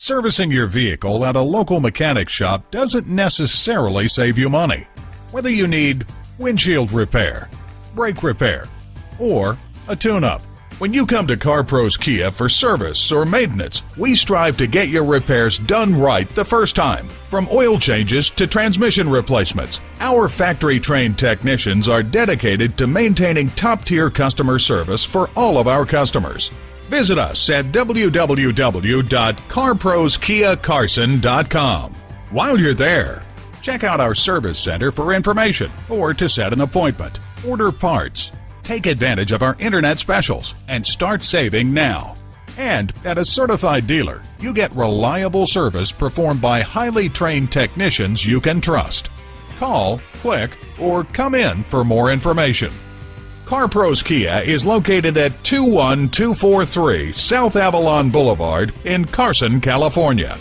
Servicing your vehicle at a local mechanic shop doesn't necessarily save you money. Whether you need windshield repair, brake repair, or a tune-up, when you come to CarPros Kia for service or maintenance, we strive to get your repairs done right the first time. From oil changes to transmission replacements, our factory-trained technicians are dedicated to maintaining top-tier customer service for all of our customers. Visit us at www.carproskiacarson.com. While you're there, check out our service center for information or to set an appointment, order parts, take advantage of our internet specials, and start saving now. And at a certified dealer, you get reliable service performed by highly trained technicians you can trust. Call, click, or come in for more information. CarPros Kia is located at 21243 South Avalon Boulevard in Carson, California.